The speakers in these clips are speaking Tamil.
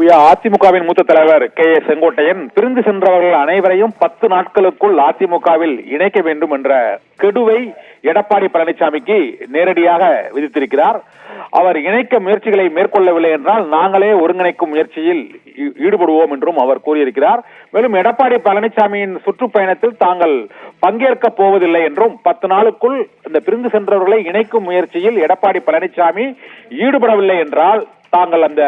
அதிமுகவின் மூத்த தலைவர் செங்கோட்டையன் பிரிந்து சென்றவர்கள் அனைவரையும் 10 நாட்களுக்குள் அதிமுகவில் இணைக்க வேண்டும் என்ற கெடுவை எடப்பாடி பழனிசாமிக்கு நேரடியாக விதித்திருக்கிறார். அவர் இணைக்க முயற்சிகளை மேற்கொள்ளவில்லை என்றால் நாங்களே ஒருங்கிணைக்கும் முயற்சியில் ஈடுபடுவோம் என்றும் அவர் கூறியிருக்கிறார். மேலும் எடப்பாடி பழனிசாமியின் சுற்றுப்பயணத்தில் தாங்கள் பங்கேற்க போவதில்லை என்றும் 10 நாளுக்குள் இந்த பிரிந்து சென்றவர்களை இணைக்கும் முயற்சியில் எடப்பாடி பழனிசாமி ஈடுபடவில்லை என்றால் தாங்கள் அந்த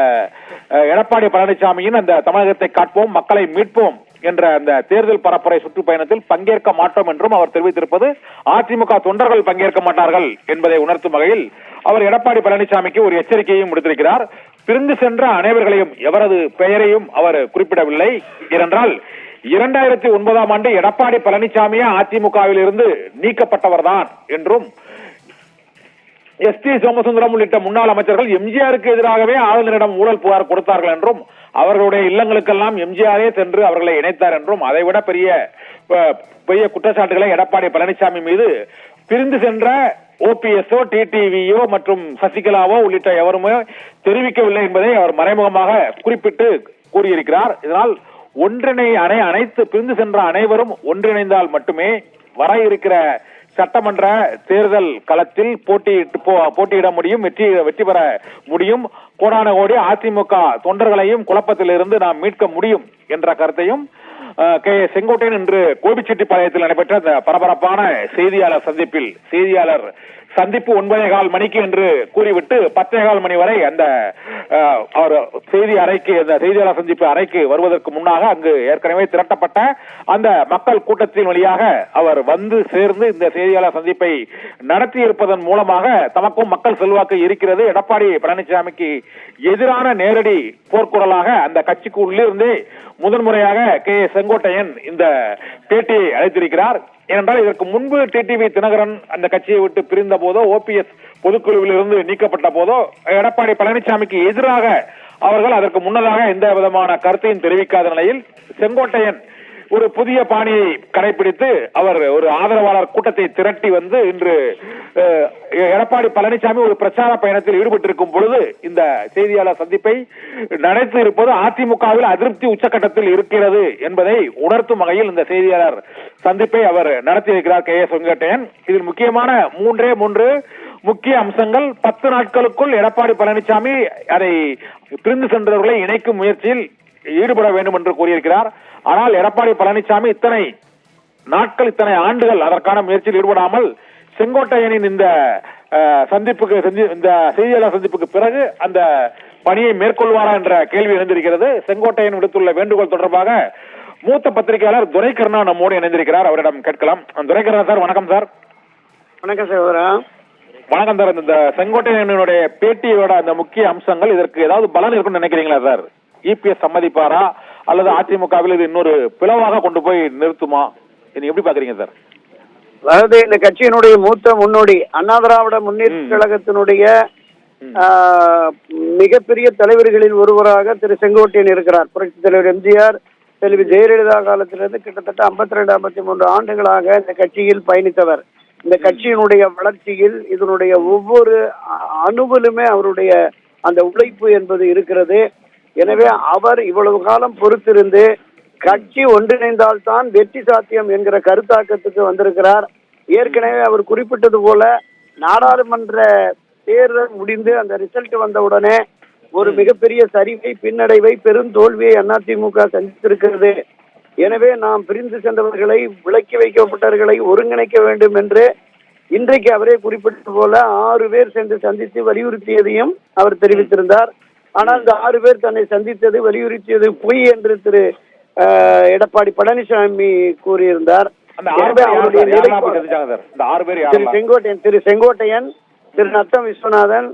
எடப்பாடி பழனிசாமியின் அந்த தமிழகத்தை காட்போம் மக்களை மீட்போம் என்ற அந்த தேர்தல் பரப்புரை சுற்றுப்பயணத்தில் பங்கேற்க மாட்டோம் என்றும் அவர் தெரிவித்திருப்பது அதிமுக தொண்டர்கள் பங்கேற்க மாட்டார்கள் என்பதை உணர்த்தும் வகையில் அவர் எடப்பாடி பழனிசாமிக்கு ஒரு எச்சரிக்கையும் விடுத்திருக்கிறார். பிரிந்து சென்ற அனைவர்களையும் எவரது பெயரையும் அவர் குறிப்பிடவில்லை. ஏனென்றால் 2009ஆம் ஆண்டு எடப்பாடி பழனிசாமியே அதிமுகவில் இருந்து நீக்கப்பட்டவர்தான் என்றும் எஸ்.டி. சோமசுந்தரம் உள்ளிட்ட முன்னாள் அமைச்சர்கள் எம்ஜிஆருக்கு எதிராகவே ஆளுநரிடம் ஊழல் புகார் கொடுத்தார்கள் என்றும் அவர்களுடைய இல்லங்களுக்கெல்லாம் எம்ஜிஆரே சென்று அவர்களை இணைத்தார் என்றும் அதைவிட பெரிய குற்றச்சாட்டுகளை எடப்பாடி பழனிசாமி மீது பிரிந்து சென்ற ஓபிஎஸ்ஓ டிடிவியோ மற்றும் சசிகலாவோ உள்ளிட்ட எவருமே தெரிவிக்கவில்லை என்பதை அவர் மறைமுகமாக குறிப்பிட்டு கூறியிருக்கிறார். இதனால் அனைத்து பிரிந்து சென்ற அனைவரும் ஒன்றிணைந்தால் மட்டுமே வர இருக்கிற சட்டமன்ற தேர்தல் களத்தில் போட்டியிட முடியும், வெற்றி பெற முடியும், கோடான கோடி அதிமுக தொண்டர்களையும் குழப்பத்தில் இருந்து நாம் மீட்க முடியும் என்ற கருத்தையும் செங்கோட்டையன் இன்று கோபிச்செட்டிப்பாளையத்தில் நடைபெற்ற இந்த பரபரப்பான செய்தியாளர் சந்திப்பு 9:15 மணிக்கு என்று கூறிவிட்டு 10:15 மணி வரை அந்த அவர் செய்தியாளர் சந்திப்பு அறைக்கு வருவதற்கு முன்னாக அங்கு ஏற்கனவே திரட்டப்பட்ட அந்த மக்கள் கூட்டத்தின் வழியாக அவர் வந்து சேர்ந்து இந்த செய்தியாளர் சந்திப்பை நடத்தி இருப்பதன் மூலமாக தமக்கும் மக்கள் செல்வாக்கு இருக்கிறது, எடப்பாடி பழனிசாமிக்கு எதிரான நேரடி போர்க்குரலாக அந்த கட்சிக்கு உள்ளிருந்தே முதன்முறையாக செங்கோட்டையன் இந்த பேட்டியை அளித்திருக்கிறார். ஏனென்றால் இதற்கு முன்பு டிடிவி தினகரன் அந்த கட்சியை விட்டு பிரிந்த போதோ ஓபிஎஸ் பொதுக்குழுவில் இருந்து நீக்கப்பட்ட போதோ எடப்பாடி பழனிசாமிக்கு எதிராக அவர்கள் அதற்கு முன்னதாக எந்த விதமான கருத்தையும் தெரிவிக்காத நிலையில் செங்கோட்டையன் ஒரு புதிய பாணியை கடைபிடித்து அவர் ஒரு ஆதரவாளர் கூட்டத்தை திரட்டி வந்து இன்று எடப்பாடி பழனிசாமி ஒரு பிரச்சார பயணத்தில் ஈடுபட்டிருக்கும் பொழுது இந்த செய்தியாளர் சந்திப்பை நடத்தி இருப்பது அதிமுகவில் அதிருப்தி உச்சகட்டத்தில் இருக்கிறது என்பதை உணர்த்தும் வகையில் இந்த செய்தியாளர் சந்திப்பை அவர் நடத்தியிருக்கிறார் செங்கோட்டையன். இதில் முக்கியமான 3 முக்கிய அம்சங்கள். 10 நாட்களுக்குள் எடப்பாடி பழனிசாமி அதை பிரிந்து சென்றவர்களை இணைக்கும் முயற்சியில் ஈடுபட வேண்டும் என்று கூறியிருக்கிறார். ஆனால் எடப்பாடி பழனிசாமி இத்தனை ஆண்டுகள் அதற்கான முயற்சியில் ஈடுபடாமல் செங்கோட்டையனின் இந்த செய்தியாளர் சந்திப்புக்கு பிறகு அந்த பணியை மேற்கொள்வாரா என்ற கேள்வி எழுந்திருக்கிறது. செங்கோட்டையன் விடுத்துள்ள வேண்டுகோள் தொடர்பாக மூத்த பத்திரிகையாளர் துரைக்கருணா நம்மோடு இணைந்திருக்கிறார். அவரிடம் கேட்கலாம். துரைக்கருணா சார், வணக்கம் சார். வணக்கம் சார். வணக்கம் சார். இந்த செங்கோட்டையனுடைய பேட்டியோட அந்த முக்கிய அம்சங்கள், இதற்கு ஏதாவது பலன் இருக்குன்னு நினைக்கிறீங்களா சார்? இபிஎஸ் சம்மதிப்பாரா அல்லது அதிமுகவில் இது இன்னொரு பிளவாக கொண்டு போய் நிறுத்துமா? நீங்க எப்படி பாக்குறீங்க சார்? அதாவது இந்த கட்சியினுடைய மூத்த முன்னோடி அண்ணா திராவிட முன்னேற்ற கழகத்தினுடைய மிகப்பெரிய தலைவர்களில் ஒருவராக திரு செங்கோட்டையன் இருக்கிறார். புரட்சித் தலைவர் எம்ஜிஆர், செல்வி ஜெயலலிதா காலத்திலிருந்து கிட்டத்தட்ட 52-53 ஆண்டுகளாக இந்த கட்சியில் பயணித்தவர். இந்த கட்சியினுடைய வளர்ச்சியில் இதனுடைய ஒவ்வொரு அணுவிலுமே அவருடைய அந்த உழைப்பு என்பது இருக்கிறது. எனவே அவர் இவ்வளவு காலம் பொறுத்திருந்து கட்சி ஒன்றிணைந்தால்தான் வெற்றி சாத்தியம் என்கிற கருத்தாக்கத்துக்கு வந்திருக்கிறார். ஏற்கனவே அவர் குறிப்பிட்டது போல நாடாளுமன்ற தேர்தல் முடிந்து அந்த ரிசல்ட் வந்தவுடனே ஒரு மிகப்பெரிய சரிவை, பின்னடைவை, பெருந்தோல்வியை அதிமுக சந்தித்திருக்கிறது. எனவே நாம் பிரிந்து சென்றவர்களை, விலக்கி வைக்கப்பட்டவர்களை ஒருங்கிணைக்க வேண்டும் என்று இன்றைக்கு அவரே குறிப்பிட்டது போல 6 பேர் சென்று சந்தித்து வலியுறுத்தியதையும் அவர் தெரிவித்திருந்தார். ஆனால் இந்த 6 பேர் தன்னை சந்தித்தது, வலியுறுத்தியது பொய் என்று திரு எடப்பாடி பழனிசாமி கூறியிருந்தார். திரு செங்கோட்டையன், திரு நத்தம் விஸ்வநாதன்,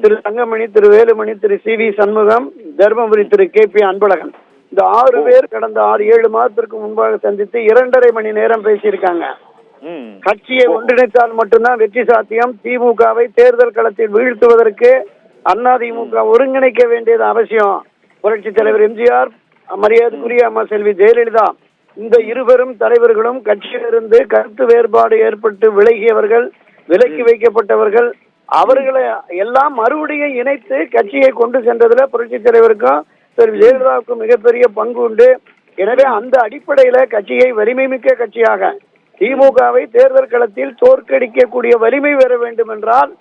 திரு தங்கமணி, திரு வேலுமணி, திரு சி.வி. சண்முகம், தர்மபுரி திரு கே.பி. அன்பழகன், இந்த 6 பேர் கடந்த 6-7 மாதத்திற்கு முன்பாக சந்தித்து 2.5 மணி நேரம் பேசியிருக்காங்க. கட்சியை ஒன்றிணைத்தால் மட்டும்தான் வெற்றி சாத்தியம். திமுகவை தேர்தல் களத்தில் வீழ்த்துவதற்கு அதிமுக ஒருங்கிணைக்க வேண்டியது அவசியம். புரட்சி தலைவர் எம்ஜிஆர், மரியாதைக்குரிய அம்மா செல்வி ஜெயலலிதா, இந்த இருவரும் தலைவர்களும் கட்சியிலிருந்து கருத்து வேறுபாடு ஏற்பட்டு விலகியவர்கள், விலக்கி வைக்கப்பட்டவர்கள். அவர்களை எல்லாம் மறுபடியும் இணைத்து கட்சியை கொண்டு சென்றதுல புரட்சி தலைவருக்கும் செல்வி ஜெயலலிதாவுக்கு மிகப்பெரிய பங்கு உண்டு. எனவே அந்த அடிப்படையில கட்சியை வலிமை மிக்க கட்சியாக திமுகவை தேர்தல் களத்தில் தோற்கடிக்கக்கூடிய வலிமை பெற வேண்டும் என்றால்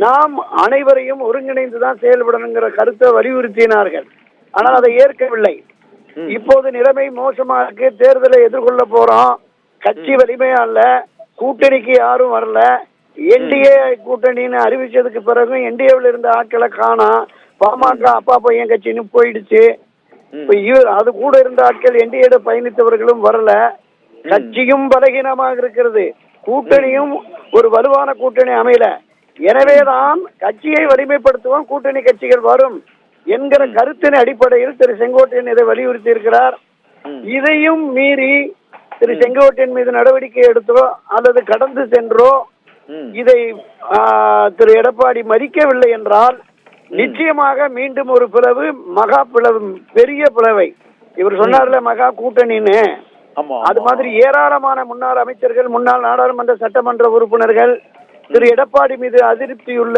நாம் அனைவரையும் ஒருங்கிணைந்துதான் செயல்படணுங்கிற கருத்தை வலியுறுத்தினார்கள். ஆனால் அதை ஏற்கவில்லை. இப்போது நிலைமை மோசமா இருக்கு. தேர்தலை எதிர்கொள்ள போறோம். கட்சி வலிமையா இல்ல, கூட்டணிக்கு யாரும் வரல. என்டிஏ கூட்டணின்னு அறிவிச்சதுக்கு பிறகு என்டிஏவில் இருந்த ஆட்களை காணா. பாமக அப்பா பையன் கட்சின்னு போயிடுச்சு. அது கூட இருந்த ஆட்கள் என்டிஏ பயணித்தவர்களும் வரல. கட்சியும் பலகீனமாக இருக்கிறது, கூட்டணியும் ஒரு வலுவான கூட்டணி அமையல. எனவேதான் கட்சியை வலிமைப்படுத்துவோம், கூட்டணி கட்சிகள் வரும் என்கிற கருத்தின் அடிப்படையில் திரு செங்கோட்டையன் இதை வலியுறுத்தி இருக்கிறார். இதையும் மீறி திரு செங்கோட்டையன் மீது நடவடிக்கை எடுத்தோ அல்லது கடந்து சென்றோ இதை திரு எடப்பாடி மதிக்கவில்லை என்றால் நிச்சயமாக மீண்டும் ஒரு பிளவு, மகா பிளவு, பெரிய பிளவை. இவர் சொன்னார்ல மகா கூட்டணின்னு, அது மாதிரி ஏராளமான முன்னாள் அமைச்சர்கள், முன்னாள் நாடாளுமன்ற சட்டமன்ற உறுப்பினர்கள் திரு எடப்பாடி மீது அதிருப்தியுள்ள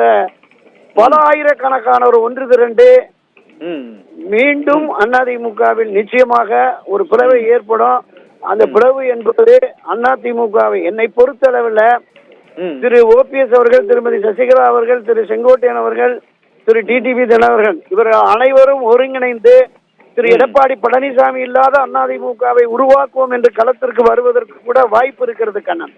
பல ஆயிரக்கணக்கானோர் ஒன்று திரண்டு மீண்டும் அதிமுகவில் நிச்சயமாக ஒரு பிளவை ஏற்படும். அந்த பிளவு என்பது அதிமுகவை என்னை பொறுத்தளவில் திரு ஓபிஎஸ் அவர்கள், திருமதி சசிகலா அவர்கள், திரு செங்கோட்டையன் அவர்கள், திரு டிடிவி தினகரன் இவர்கள் அனைவரும் ஒருங்கிணைந்து திரு எடப்பாடி பழனிசாமி இல்லாத அதிமுகவை உருவாக்குவோம் என்று களத்திற்கு வருவதற்கு கூட வாய்ப்பு இருக்கிறது கண்ணன்.